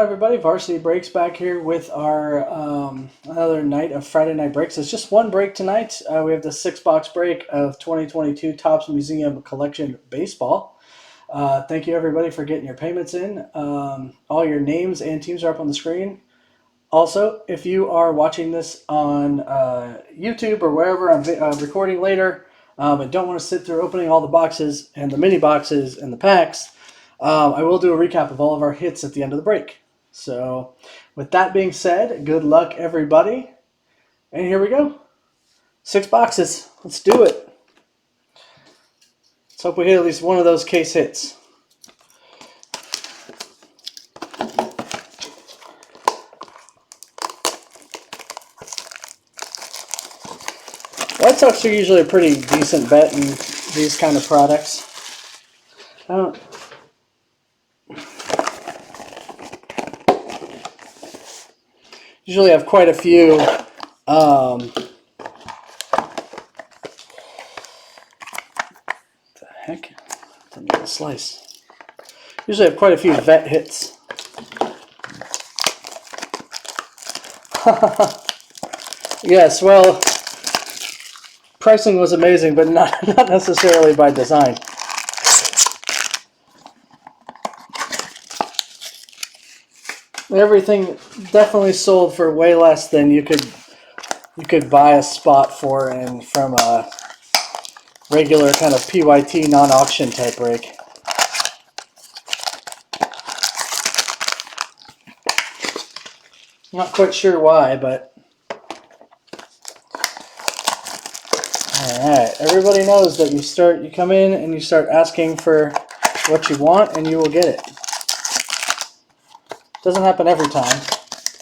everybody? Varsity Breaks back here with our another night of Friday Night Breaks. It's just one break tonight. We have the 6-box break of 2022 Topps Museum Collection Baseball. Thank you, everybody, for getting your payments in. All your names and teams are up on the screen. Also, if you are watching this on YouTube or wherever I'm recording later and don't want to sit through opening all the boxes and the mini boxes and the packs, I will do a recap of all of our hits at the end of the break. So with that being said, good luck, everybody. And here we go. 6 boxes. Let's do it. Let's hope we hit at least one of those case hits. White Sox are usually a pretty decent bet in these kind of products. Usually have quite a few the heck? Let me get a slice. Usually have quite a few vet hits. Yes, well, pricing was amazing, but not necessarily by design. Everything definitely sold for way less than you could buy a spot for and from a regular kind of PYT non-auction type break. Not quite sure why, but alright. Everybody knows that you come in and you start asking for what you want and you will get it. Doesn't happen every time,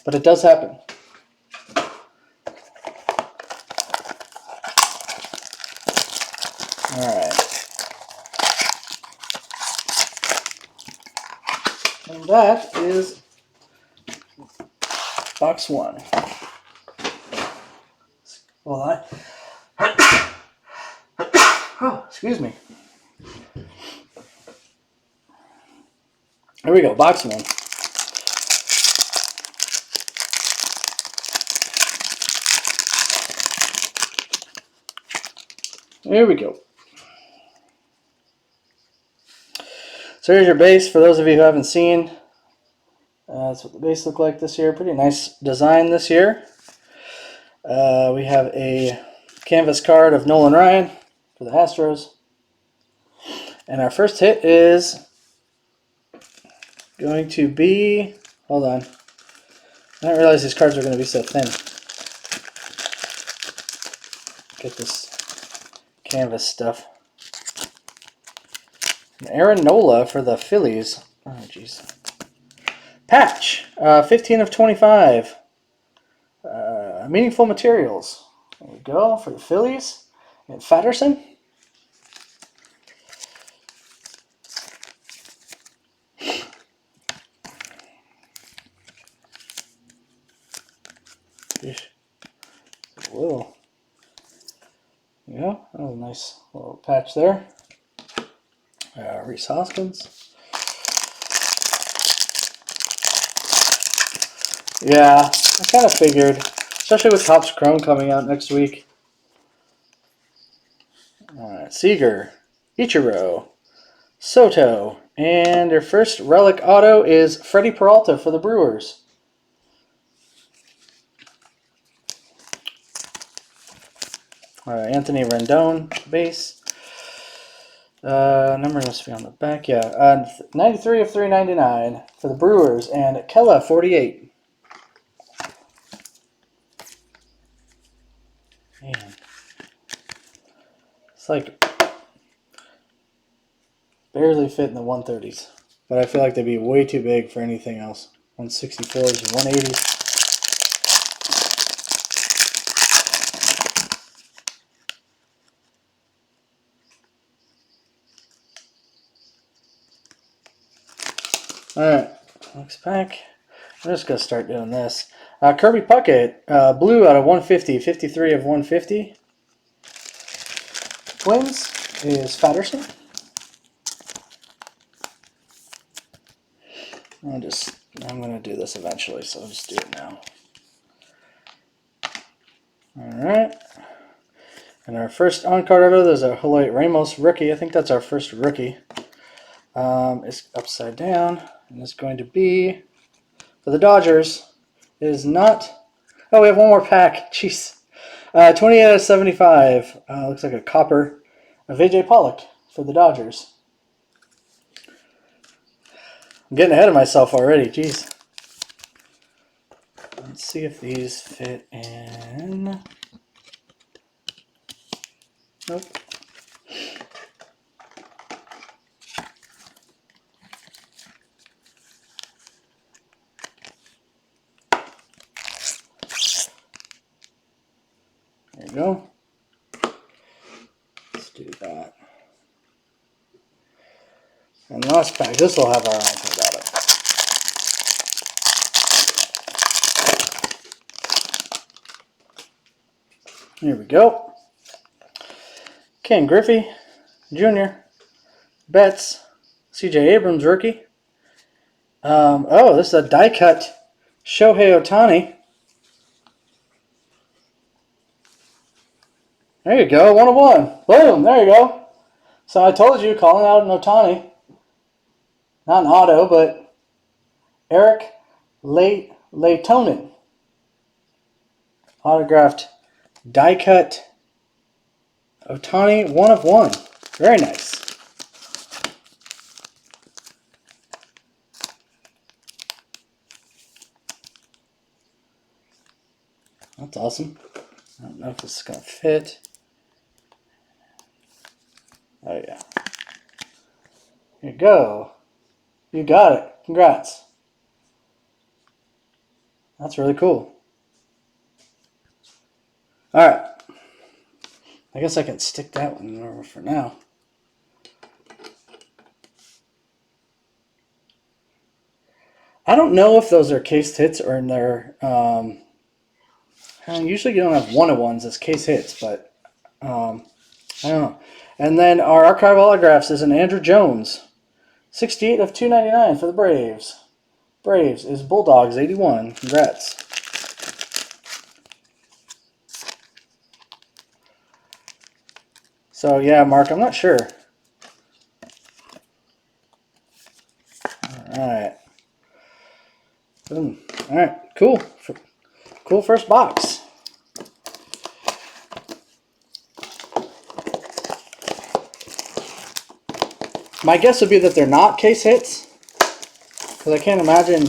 but it does happen. Alright. And that is box 1. Well, oh, excuse me. Here we go, box 1. Here we go. So here's your base. For those of you who haven't seen, that's what the base looked like this year. Pretty nice design this year. We have a canvas card of Nolan Ryan for the Astros. And our first hit is going to be, hold on. I didn't realize these cards were going to be so thin. Get this canvas stuff. Aaron Nola for the Phillies. Oh, jeez. Patch, 15 of 25. Meaningful materials. There we go for the Phillies. And Fatterson. Whoa. Yeah, that was a nice little patch there. Reese Hoskins. Yeah, I kind of figured, especially with Topps Chrome coming out next week. Alright, Seager, Ichiro, Soto, and their first relic auto is Freddie Peralta for the Brewers. Anthony Rendon, base. Number must be on the back, yeah. 93 of 399 for the Brewers, and Kella, 48. Man. It's like barely fit in the 130s, but I feel like they'd be way too big for anything else. 164s, 180s. Alright, next pack. I'm just going to start doing this. Kirby Puckett, blue out of 150, 53 of 150. Twins is Fatterson. I'll just I'm going to do this eventually, so I'll just do it now. Alright. And our first on-card auto, there's a Julio Ramos rookie. I think that's our first rookie. It's upside down, and it's going to be for the Dodgers. It is not. Oh, we have one more pack. Jeez. 20 out of 75. Looks like a copper of A.J. Pollock for the Dodgers. I'm getting ahead of myself already. Jeez. Let's see if these fit in. Nope. There you go. Let's do that. And the last pack, this will have our on-card auto. Here we go. Ken Griffey Jr. Betts. C.J. Abrams rookie. Oh, this is a die cut Shohei Ohtani. There you go, 1 of 1. Boom, there you go. So I told you, calling out an Ohtani. Not an auto, but Eric Leitonen. Autographed die cut Ohtani, 1 of 1. Very nice. That's awesome. I don't know if this is going to fit. Oh, yeah. Here you go. You got it. Congrats. That's really cool. All right. I guess I can stick that one over for now. I don't know if those are case hits or in their... usually you don't have 1 of 1s as case hits, but I don't know. And then our archive autographs is an Andrew Jones. 68 of 299 for the Braves. Braves is Bulldogs 81. Congrats. So yeah, Mark, I'm not sure. Alright. Boom. Alright, cool. Cool first box. My guess would be that they're not case hits, because I can't imagine,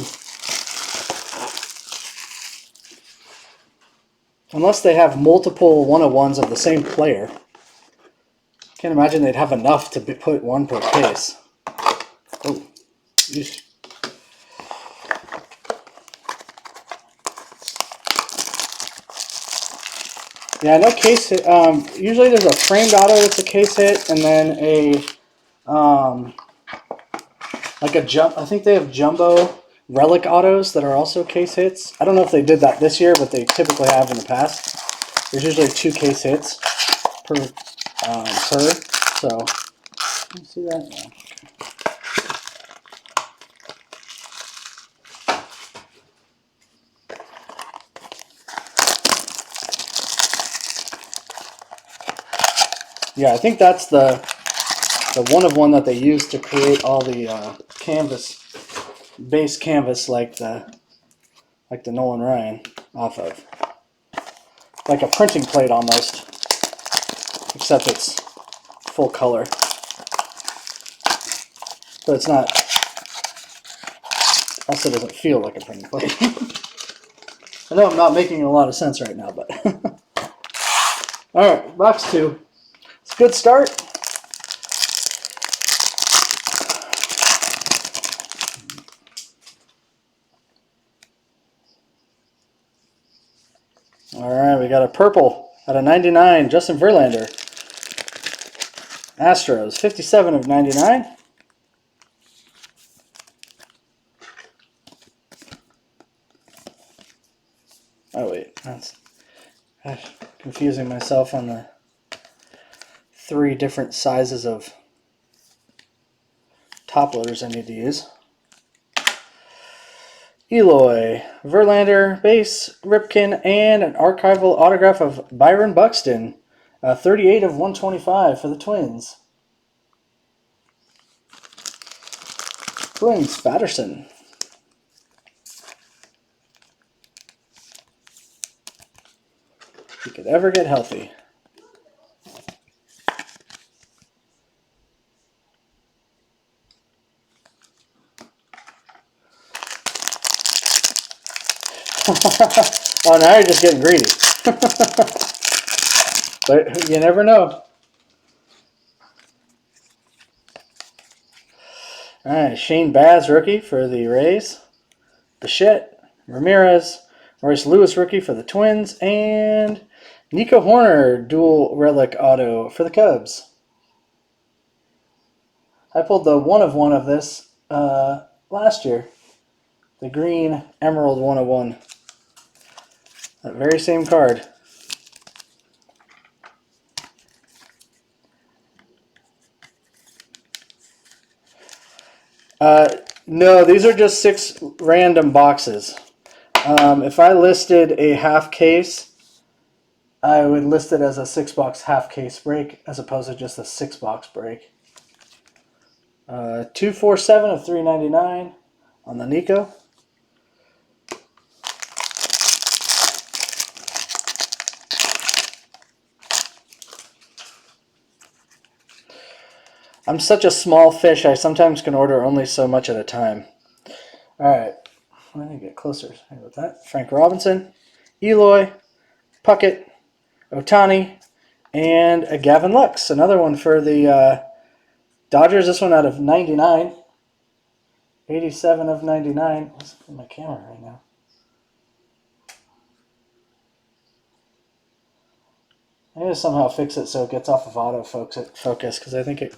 unless they have multiple 1 of 1s of the same player, I can't imagine they'd have enough to put 1 per case. Oh, yeesh. Yeah, no case hit. Usually there's a framed auto that's a case hit, and then a like a jump. I think they have jumbo relic autos that are also case hits. I don't know if they did that this year, but they typically have in the past. There's usually 2 case hits per. So, you see that? Yeah. Yeah, I think that's the 1 of 1 that they use to create all the base canvas like the Nolan Ryan off of. Like a printing plate almost, except it's full color. But it's not, also doesn't feel like a printing plate. I know I'm not making a lot of sense right now, but. Alright, box 2. It's a good start. Alright, we got a purple out of 99, Justin Verlander. Astros, 57 of 99. Oh wait, that's confusing myself on the 3 different sizes of top loaders I need to use. Eloy, Verlander, base, Ripken, and an archival autograph of Byron Buxton. 38 of 125 for the Twins. Twins, Patterson. If he could ever get healthy. Oh, now you're just getting greedy. But you never know. All right, Shane Baz, rookie for the Rays. Bichette, Ramirez, Royce Lewis, rookie for the Twins, and Nico Horner, dual relic auto for the Cubs. I pulled the 1/1 of this last year. The green Emerald 1/1. That very same card. No, these are just 6 random boxes. If I listed a half case, I would list it as a 6-box half case break as opposed to just a 6-box break. 247 of 399 on the Nico. I'm such a small fish, I sometimes can order only so much at a time. Alright, let me get closer with that. Frank Robinson, Eloy, Puckett, Ohtani, and a Gavin Lux. Another one for the Dodgers. This one out of 99. 87 of 99. What's in my camera right now? I need to somehow fix it so it gets off of autofocus because I think it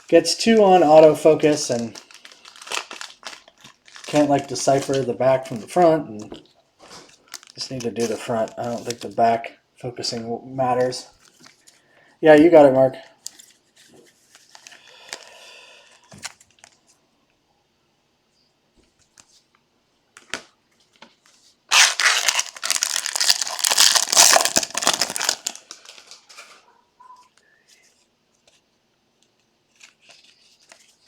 gets too on autofocus and can't like decipher the back from the front, and just need to do the front. I don't think the back focusing matters. Yeah, you got it, Mark.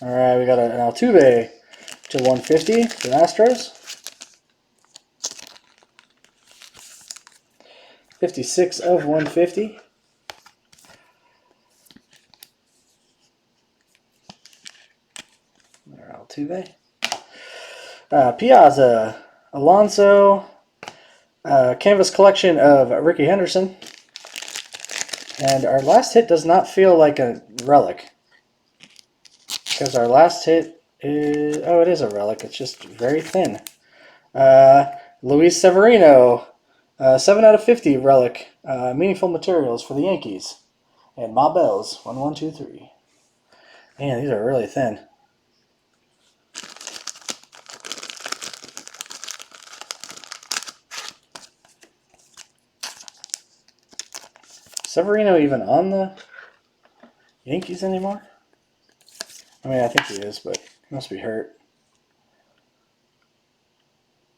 All right, we got an Altuve to 150 for Astros. 56 of 150. Altuve. Piazza, Alonso, canvas collection of Ricky Henderson. And our last hit does not feel like a relic. Because our last hit is, oh, it is a relic. It's just very thin. Luis Severino, 7 out of 50 relic. Meaningful materials for the Yankees. And Ma Bell's, 1, 1, 2, 3. Man, these are really thin. Severino even on the Yankees anymore? I mean, I think he is, but he must be hurt.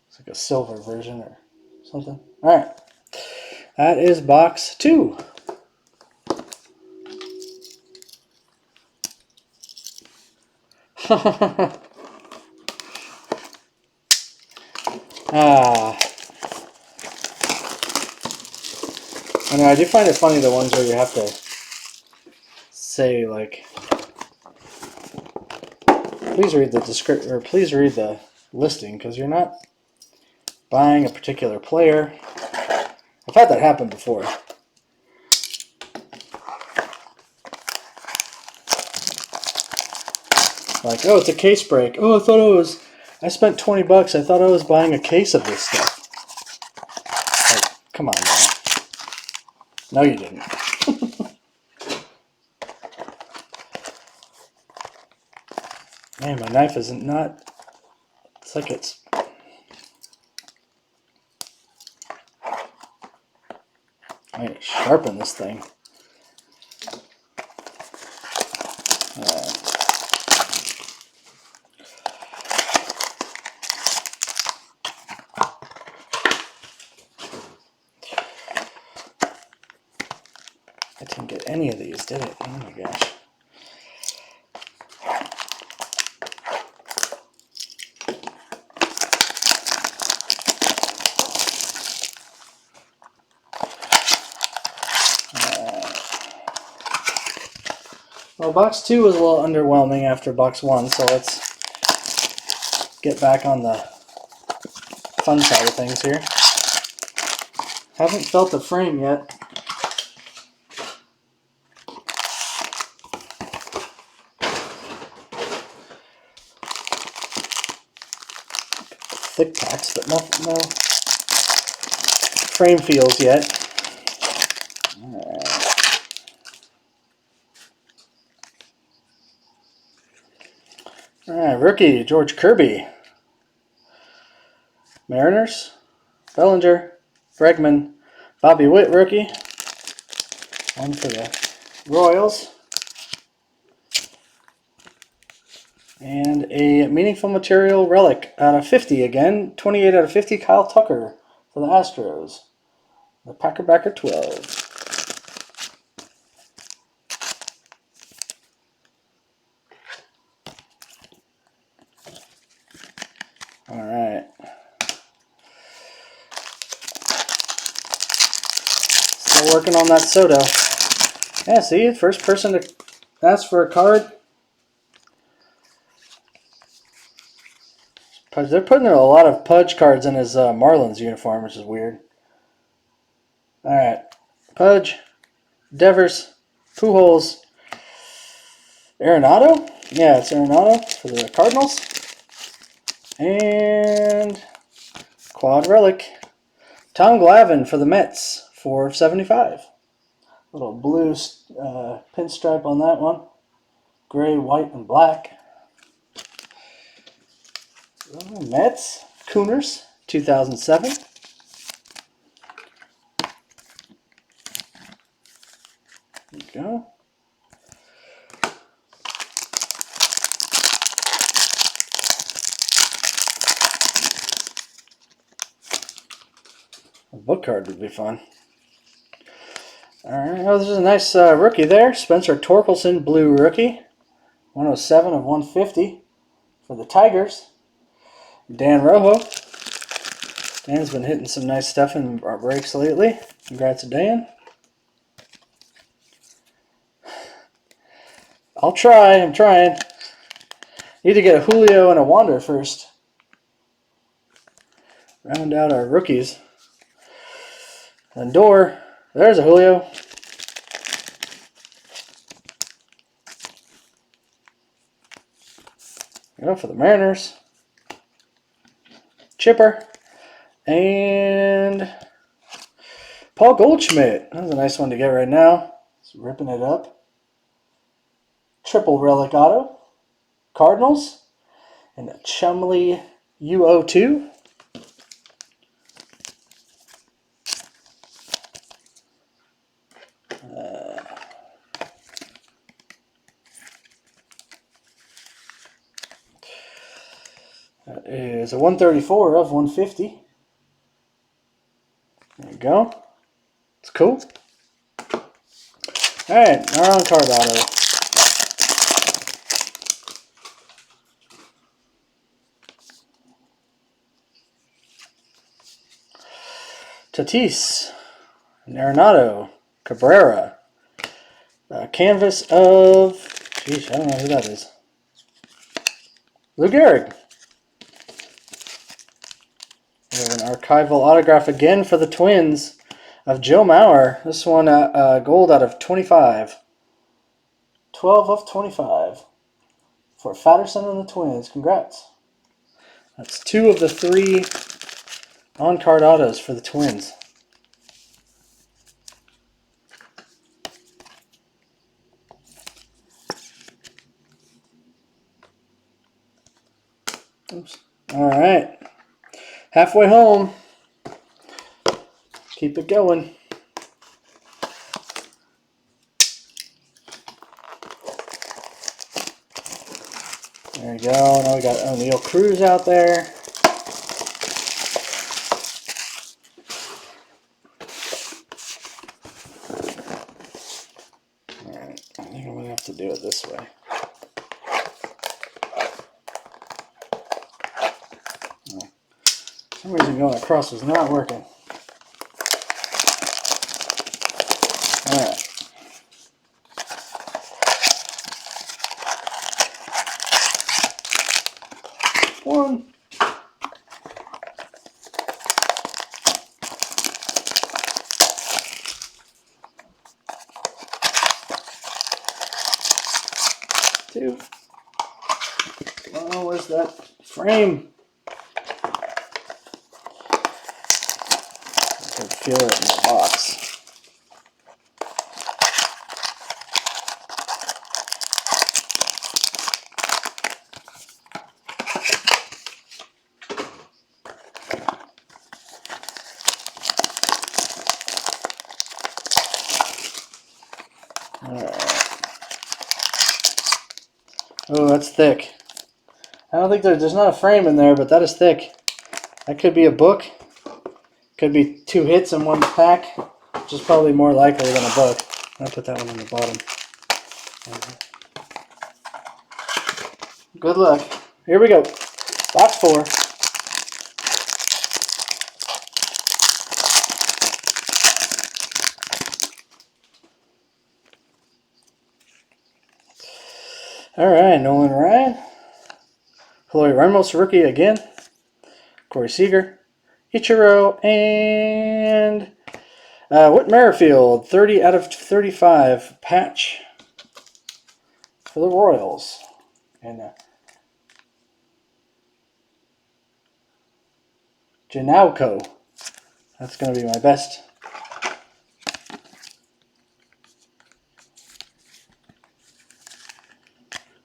It's like a silver version or something. All right. That is box 2. I know, I do find it funny, the ones where you have to say, like, please read the description, or please read the listing, because you're not buying a particular player. I've had that happen before. Like, oh, it's a case break. Oh, I spent 20 bucks. I thought I was buying a case of this stuff. Like, come on, man. No, you didn't. Man, my knife isn't not. It's like it's. I need to sharpen this thing. Didn't get any of these, did it? Oh my gosh. Well, box 2 was a little underwhelming after box 1, so let's get back on the fun side of things here. Haven't felt the frame yet. Thick packs, but no frame feels yet. Alright, rookie, George Kirby. Mariners, Bellinger, Bregman, Bobby Witt, rookie. One for the Royals. And a meaningful material relic out of 50 again. 28 out of 50, Kyle Tucker for the Astros. The Packerbacker 12. All right. Still working on that Soto. Yeah, see, first person to ask for a card. They're putting a lot of Pudge cards in his Marlins uniform, which is weird. All right. Pudge, Devers, Pujols, Arenado. Yeah, it's Arenado for the Cardinals. And quad relic, Tom Glavine for the Mets for $75. Little blue pinstripe on that one. Gray, white, and black. Mets, Cooners, 2007. There you go. A book card would be fun. Alright, oh, this is a nice rookie there. Spencer Torkelson, blue rookie. 107 of 150 for the Tigers. Dan Rojo. Dan's been hitting some nice stuff in our breaks lately. Congrats to Dan. I'll try. I'm trying. Need to get a Julio and a Wander first. Round out our rookies. Lindor. There's a Julio. Go for the Mariners. Chipper. And Paul Goldschmidt. That's a nice one to get right now. Just ripping it up. Triple relic auto. Cardinals. And a Chumley UO2. That is a 134 of 150. There you go. It's cool. Alright, our on card auto. Tatis, Arenado, Cabrera, canvas of, geez, I don't know who that is. Lou Gehrig. We have an archival autograph again for the Twins of Joe Mauer. This one gold out of 25. 12 of 25 for Fatterson and the Twins. Congrats. That's 2 of the 3 on-card autos for the Twins. Oops. All right. Halfway home. Keep it going. There you go. Now we got O'Neal Cruz out there. do it this way. For some reason going across is not working. Alright. One. Two. Oh, where's that frame? I can feel it in the box. Oh, that's thick. I don't think there's not a frame in there, but that is thick. That could be a book. Could be 2 hits in one pack, which is probably more likely than a book. I'll put that one on the bottom. Good luck. Here we go. Box 4. All right, Nolan Ryan. Chloe Ramos, rookie again. Corey Seager. Ichiro. And Whit Merrifield, 30 out of 35 patch for the Royals. And Janauko. That's going to be my best.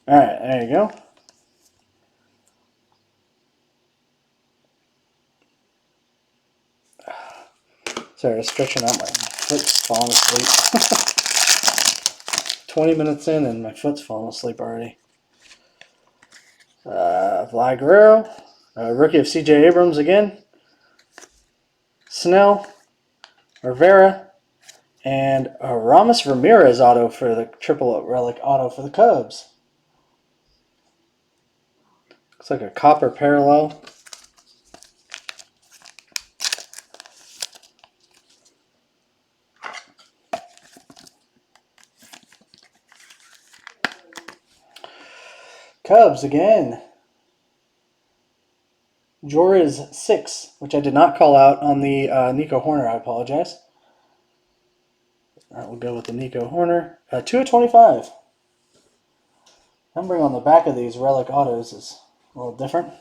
All right, there you go. Sorry, I was stretching out. My foot's falling asleep. 20 minutes in and my foot's falling asleep already. Vlad Guerrero, rookie of C.J. Abrams again. Snell, Rivera, and Ramos Ramirez auto for the triple relic auto for the Cubs. Looks like a copper parallel. Cubs again. Joris 6, which I did not call out on the Nico Horner. I apologize. That will go with the Nico Horner. 2 of 25. Numbering on the back of these relic autos is a little different.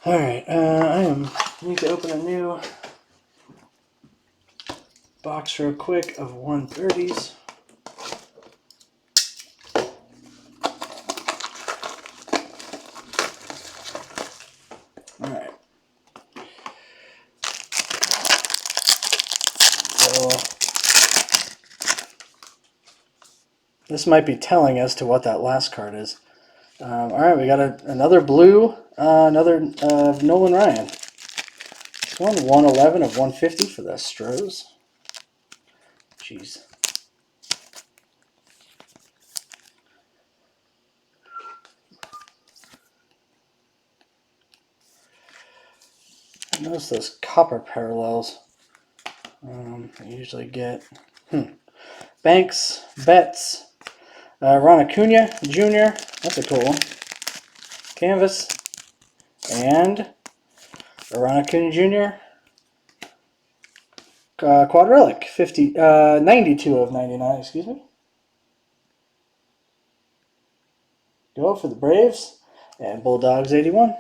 All right, I need to open a new box real quick of 130s. All right. So this might be telling as to what that last card is. All right, we got another blue, another Nolan Ryan. This one, 111 of 150 for the Astros. Jeez. Notice those copper parallels. I usually get Banks, Betts, Ron Acuna Jr. That's a cool one. Canvas and Ron Acuna Jr. Quad relic 92 of 99. Excuse me. Go for the Braves and Bulldogs 81.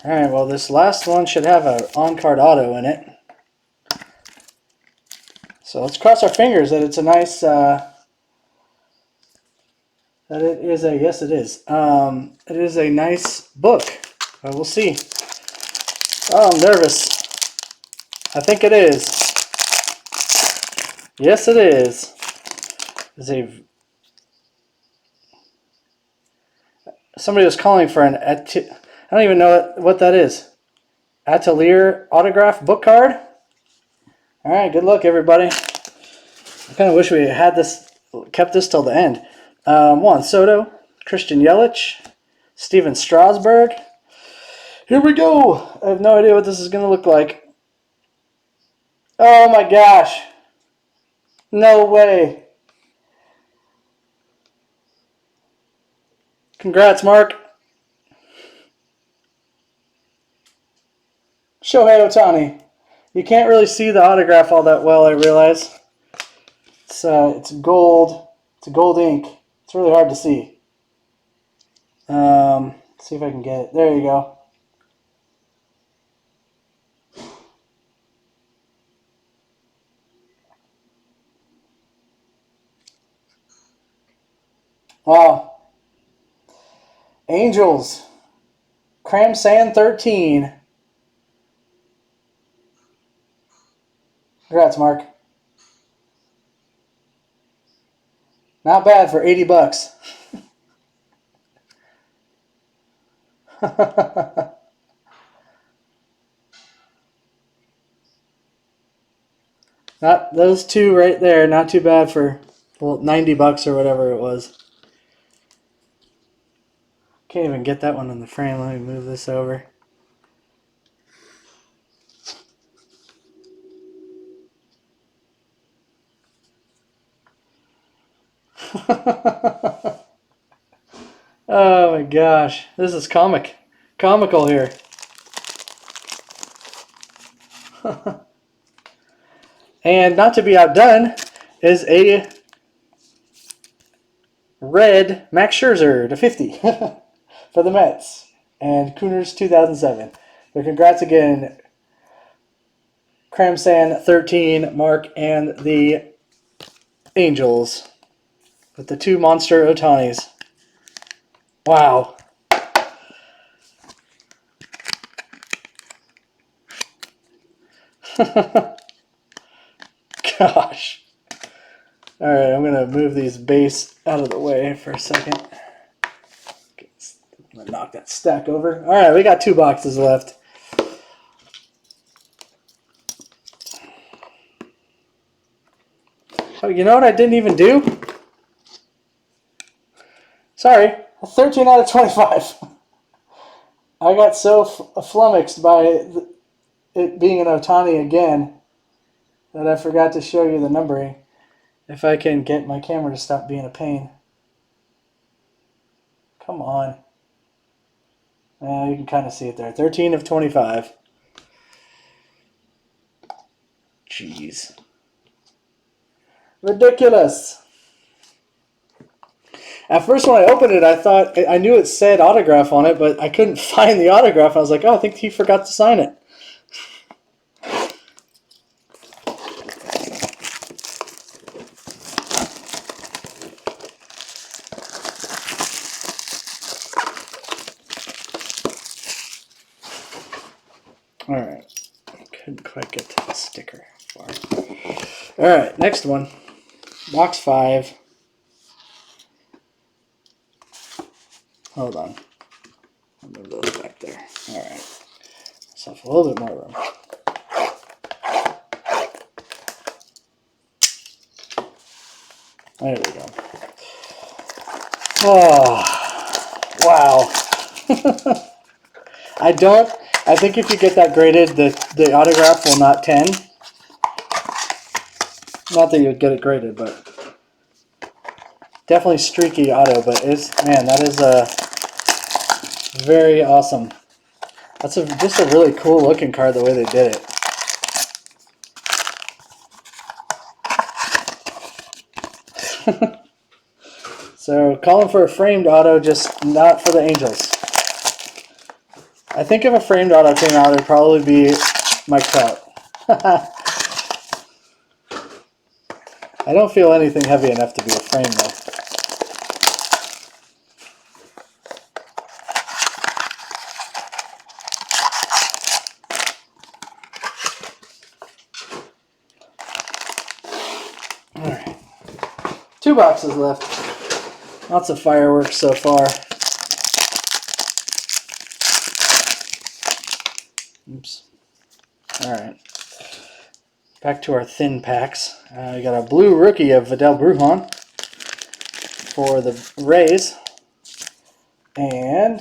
All right, well, this last one should have an on-card auto in it. So let's cross our fingers that it's a nice, that it is a, yes it is. It is a nice book. We'll see. Oh, I'm nervous. I think it is. Yes, it is. Somebody was calling for an, I don't even know what that is. Atelier autograph book card. All right, good luck, everybody. I kind of wish we had this kept this till the end. Juan Soto, Christian Yelich, Steven Strasburg. Here we go. I have no idea what this is going to look like. Oh my gosh. No way. Congrats, Mark. Shohei Ohtani. You can't really see the autograph all that well, I realize. It's gold. It's a gold ink. It's really hard to see. See if I can get it. There you go. Wow. Angels. Cram Sand 13. Congrats, Mark. Not bad for $80. Not those two right there. Not too bad for $90 or whatever it was. Can't even get that one in the frame. Let me move this over. Oh my gosh, this is comical here. And not to be outdone is a red Max Scherzer /50 for the Mets and Cooners 2007. So congrats again, Cram Sand 13, Mark, and the Angels with the two monster Ohtanis. Wow. Gosh. All right, I'm going to move these base out of the way for a second. I'm going to knock that stack over. All right, we got 2 boxes left. Oh, you know what I didn't even do? Sorry, 13 out of 25. I got so flummoxed by it being an Ohtani again that I forgot to show you the numbering. If I can get my camera to stop being a pain. Come on. You can kind of see it there. 13 of 25. Jeez. Ridiculous. At first when I opened it, I thought, I knew it said autograph on it, but I couldn't find the autograph. I was like, oh, I think he forgot to sign it. All right. Couldn't quite get to the sticker. All right, next one. Box 5. Hold on. I'll move those back there. All right. Myself a little bit more room. There we go. Oh, wow. I think if you get that graded, the autograph will not 10. Not that you would get it graded, but definitely streaky auto, but that is very awesome. That's just a really cool looking card the way they did it. So calling for a framed auto, just not for the Angels. I think if a framed auto came out, it'd probably be Mike Trout. I don't feel anything heavy enough to be a frame though. Alright. 2 boxes left. Lots of fireworks so far. Oops. Alright. Back to our thin packs. We got a blue rookie of Vidal Brujan. for the Rays. And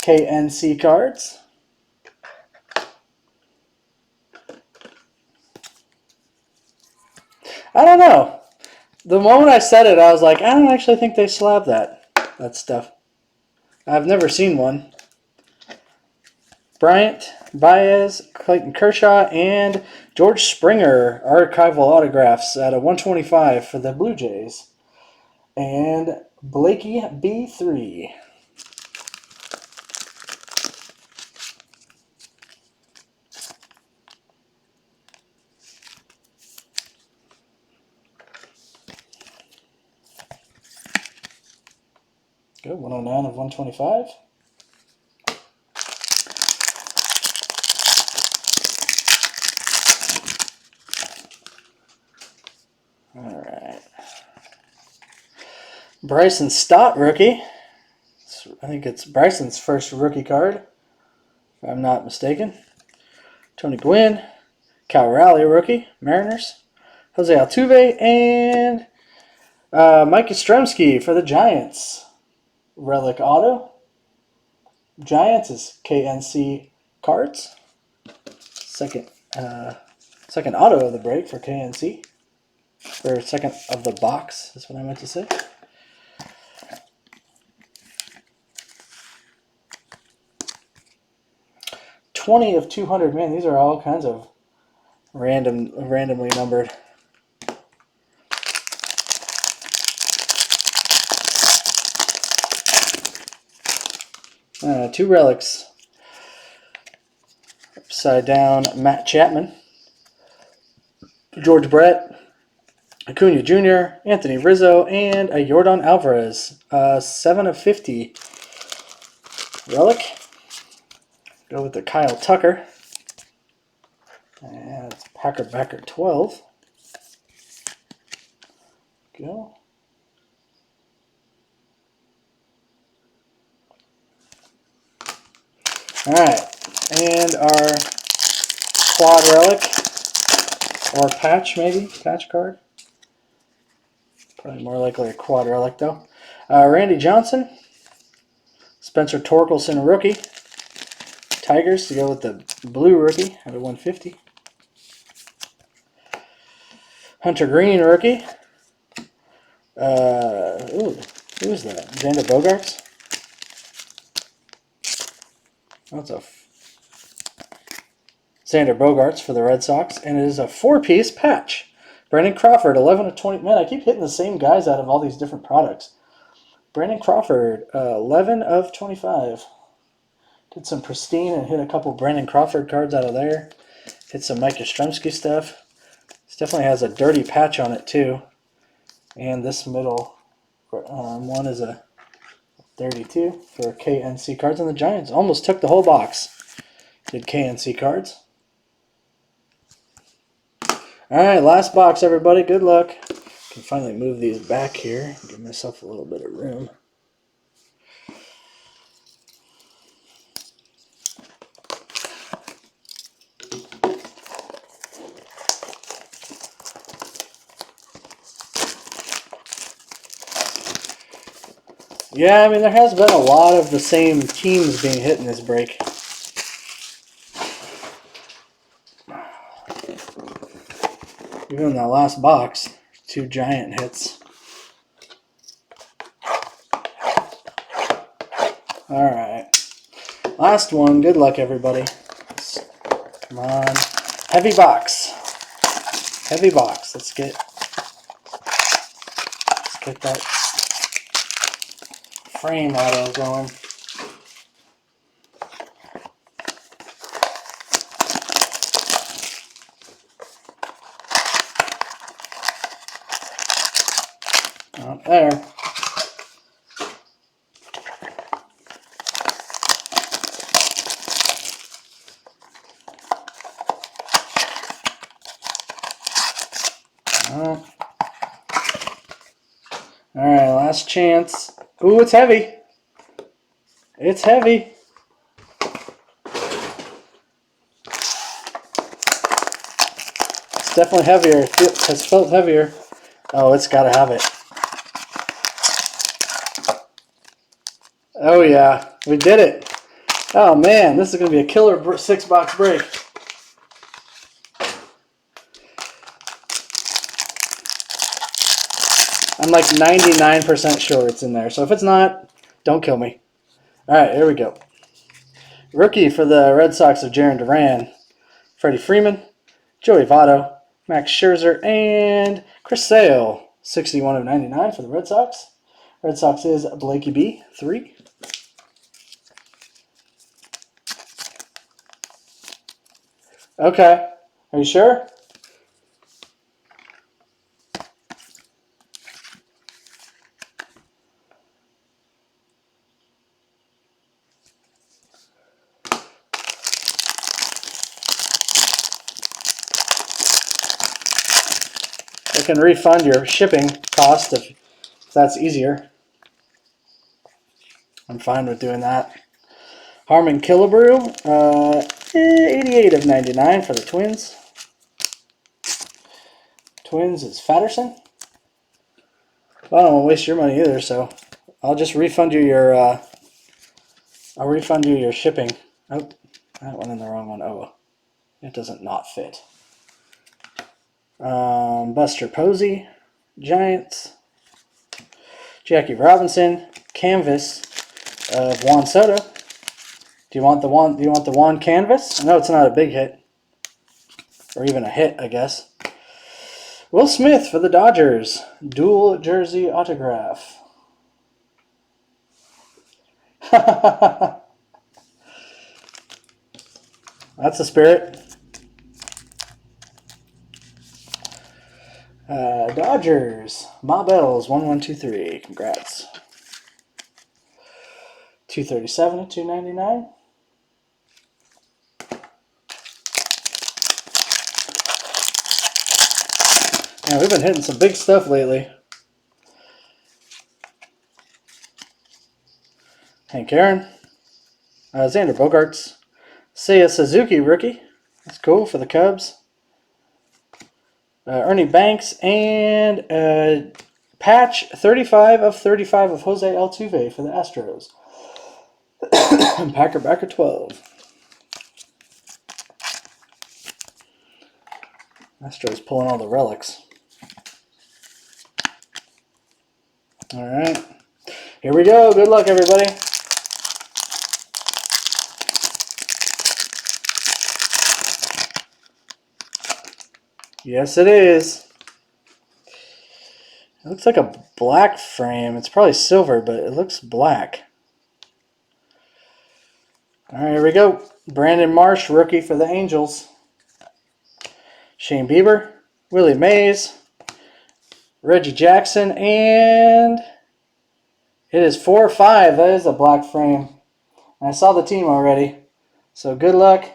KNC cards. I don't know. The moment I said it, I was like, I don't actually think they slab that stuff. I've never seen one. Bryant, Baez, Clayton Kershaw, and George Springer archival autographs at a 125 for the Blue Jays. And Blakey B3. Good, 109 of 125. All right. Bryson Stott rookie. I think it's Bryson's first rookie card, if I'm not mistaken. Tony Gwynn, Cal Raleigh rookie, Mariners. Jose Altuve, and Mike Yastrzemski for the Giants. Relic auto. Giants is KNC cards. Second auto of the break for KNC. Or second of the box, is what I meant to say. $20 of 200. Man, these are all kinds of randomly numbered. Two relics. Upside down, Matt Chapman, George Brett, Acuna Jr., Anthony Rizzo, and a Yordan Alvarez. 7 of 50 relic. Go with the Kyle Tucker. And it's Packer Backer 12. Go. All right, and our quad relic, or patch maybe, patch card. Probably more likely a quad relic though. Randy Johnson, Spencer Torkelson rookie, Tigers to go with the blue rookie at a 150. Hunter Green rookie. Who is that? Xander Bogaerts? That's a Xander Bogaerts for the Red Sox, and it is a 4-piece patch. Brandon Crawford, 11 of 20. Man, I keep hitting the same guys out of all these different products. Brandon Crawford, 11 of 25. Did some pristine and hit a couple Brandon Crawford cards out of there. Hit some Mike Yastrzemski stuff. This definitely has a dirty patch on it too. And this middle one is a 32 for KNC cards, and the Giants almost took the whole box. Did KNC cards. Alright, last box, everybody. Good luck. Can finally move these back here. Give myself a little bit of room. Yeah, I mean, there has been a lot of the same teams being hit in this break. Even in that last box, 2 giant hits. Alright. Last one. Good luck, everybody. Come on. Heavy box. Heavy box. Let's get that frame auto going. Not there. Alright, last chance. Ooh, it's heavy. It's heavy. It's definitely heavier. It has felt heavier. Oh, it's got to have it. Oh yeah, we did it. Oh man, this is going to be a killer 6-box break. I'm like 99% sure it's in there. So if it's not, don't kill me. All right, here we go. Rookie for the Red Sox of Jarren Duran, Freddie Freeman, Joey Votto, Max Scherzer, and Chris Sale. 61 of 99 for the Red Sox. Red Sox is Blakey B, 3. Okay. Are you sure? I can refund your shipping cost if that's easier. I'm fine with doing that. Harmon Killebrew, 88 of 99 for the Twins. Twins is Fatterson. Well, I don't want to waste your money either, so I'll just refund you your. I'll refund you your shipping. Oh, that went in the wrong one. Oh, it doesn't not fit. Buster Posey, Giants. Jackie Robinson, canvas of Juan Soto. Do you want the Juan canvas? I know it's not a big hit, or even a hit, I guess. Will Smith for the Dodgers, dual jersey autograph. That's the spirit. Dodgers, Ma Bells, 1123. Congrats. 237 to 299. Yeah, we've been hitting some big stuff lately. Hank Aaron, Xander Bogaerts, Seiya Suzuki rookie. That's cool for the Cubs. Ernie Banks and patch 35 of 35 of Jose Altuve for the Astros. Packer backer 12. Astros pulling all the relics. All right. Here we go. Good luck, everybody. Yes, it is. It looks like a black frame. It's probably silver, but it looks black. All right, here we go. Brandon Marsh, rookie for the Angels. Shane Bieber, Willie Mays, Reggie Jackson, and it is 4-5. That is a black frame. And I saw the team already. So good luck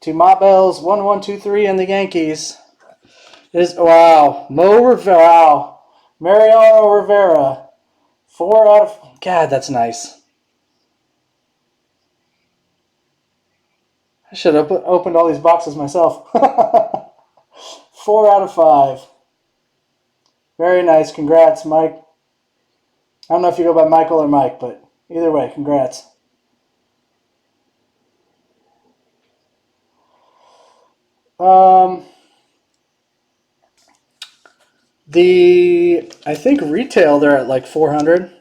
to Ma Bells, 1123, and the Yankees. It is, wow, Mariano Rivera. 4 out of, God, that's nice. I should have opened all these boxes myself. 4 out of 5. Very nice. Congrats, Mike. I don't know if you go by Michael or Mike, but either way, congrats. I think retail they're at like 400.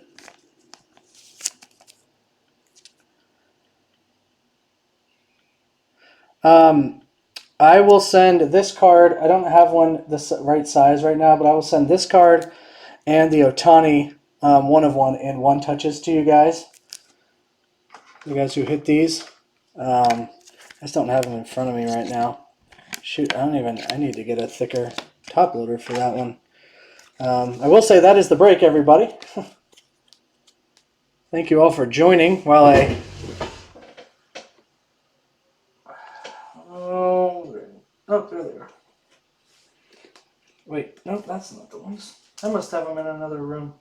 I will send this card. I don't have one the right size right now, but I will send this card and the Ohtani 1-of-1 and 1 touches to you guys. You guys who hit these. I just don't have them in front of me right now. Shoot, I need to get a thicker top loader for that one. I will say that is the break, everybody. Thank you all for joining while I... Oh, there they are. Wait, no, that's not the ones. I must have them in another room.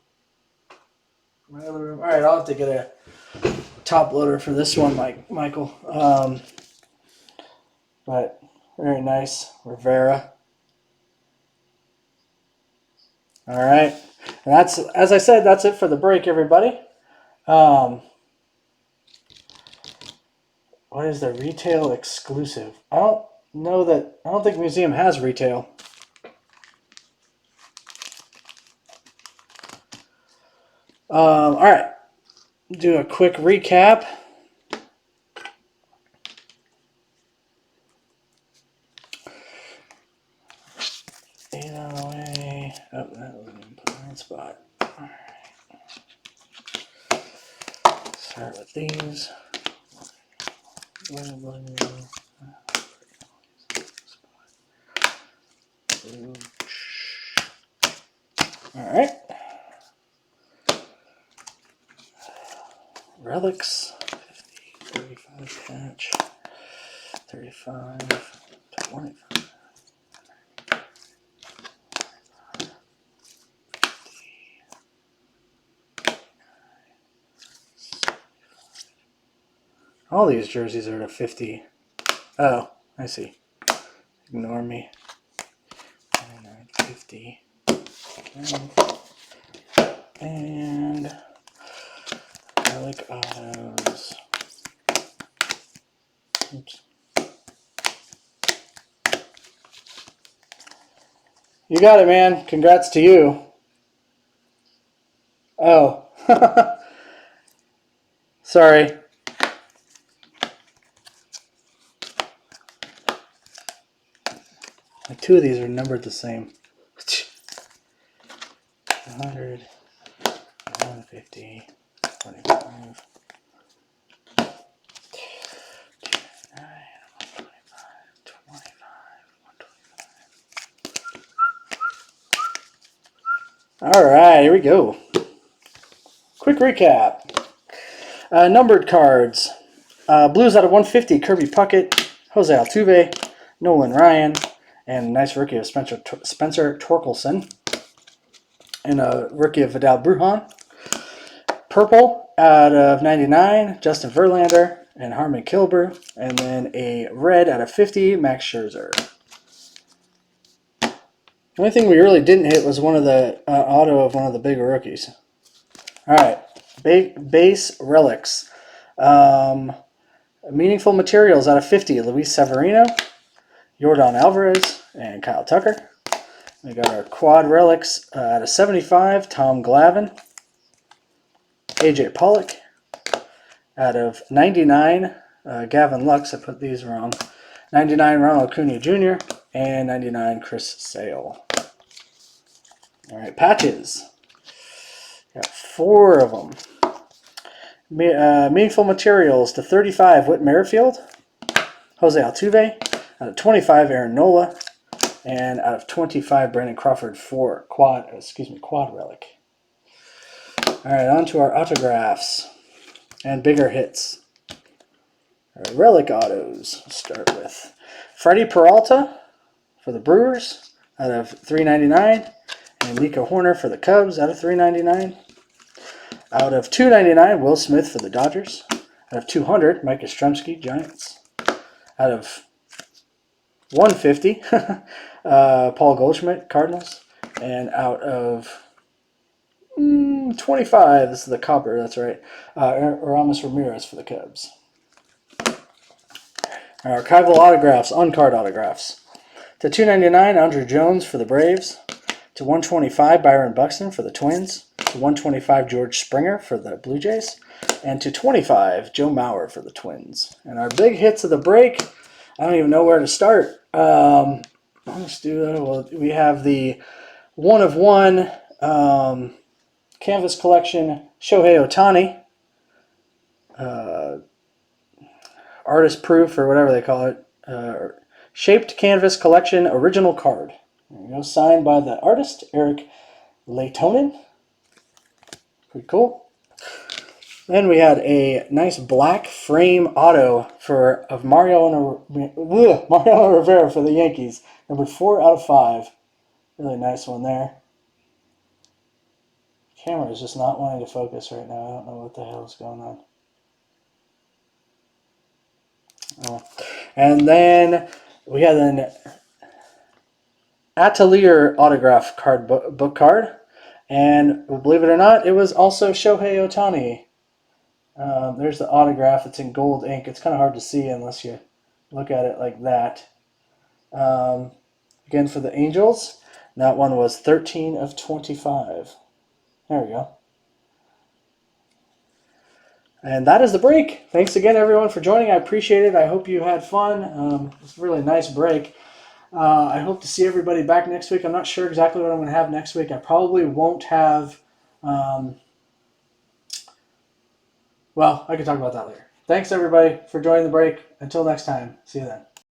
My other room. All right, I'll have to get a top loader for this one, Michael. But very nice, Rivera. All right, and that's, as I said, that's it for the break, everybody. What is the retail exclusive? I don't think Museum has retail. All right. Do a quick recap. Away. Oh, that was in the right spot. All right. Start with these. All right. Relics. 50, 35 patch. 35, 25. All these jerseys are to 50. Oh, I see. Ignore me. 99, 50. And Relic Autos. Oops. You got it, man. Congrats to you. Oh. Sorry. Two of these are numbered the same. 100, 150, 25, 25, 25. All right, here we go. Quick recap. Numbered cards. Blues out of 150, Kirby Puckett, Jose Altuve, Nolan Ryan, and a nice rookie of Spencer Torkelson, and a rookie of Vidal Brujan. Purple out of 99, Justin Verlander and Harmon Killebrew, and then a red out of 50, Max Scherzer. The only thing we really didn't hit was one of the auto of one of the bigger rookies. All right, base relics. Meaningful materials out of 50, Luis Severino, Yordan Alvarez, and Kyle Tucker. We got our quad relics out of 75, Tom Glavine, AJ Pollock. Out of 99, Gavin Lux, I put these wrong, 99, Ronald Acuna Jr., and 99, Chris Sale. All right, patches. Got 4 of them. Meaningful materials to 35, Whit Merrifield, Jose Altuve, out of 25, Aaron Nola, and out of 25, Brandon Crawford for quad relic. All right, on to our autographs and bigger hits. All right, relic autos. Let's start with Freddie Peralta for the Brewers out of 399, and Nico Horner for the Cubs out of 399. Out of 299, Will Smith for the Dodgers. Out of 200, Mike Yastrzemski, Giants. Out of 150, Paul Goldschmidt, Cardinals. And out of 25, this is the copper, that's right, Aramis Ramirez for the Cubs. Our archival autographs, on-card autographs. To 299, Andrew Jones for the Braves. To 125, Byron Buxton for the Twins. To 125, George Springer for the Blue Jays. And to 25, Joe Mauer for the Twins. And our big hits of the break, I don't even know where to start. Let's do that. Well, we have the 1 of 1 Canvas Collection Shohei Ohtani. Artist proof or whatever they call it. Shaped Canvas Collection Original Card. There you go, signed by the artist, Eric Leitonen. Pretty cool. Then we had a nice black frame auto of Mariano Rivera for the Yankees. Number 4 out of 5. Really nice one there. Camera is just not wanting to focus right now. I don't know what the hell is going on. Oh. And then we had an Atelier autograph card book card. And believe it or not, it was also Shohei Ohtani. There's the autograph. It's in gold ink. It's kind of hard to see unless you look at it like that. Again, for the Angels, that one was 13 of 25. There we go. And that is the break. Thanks again, everyone, for joining. I appreciate it. I hope you had fun. It's a really nice break. I hope to see everybody back next week. I'm not sure exactly what I'm going to have next week. I probably won't have... well, I can talk about that later. Thanks, everybody, for joining the break. Until next time, see you then.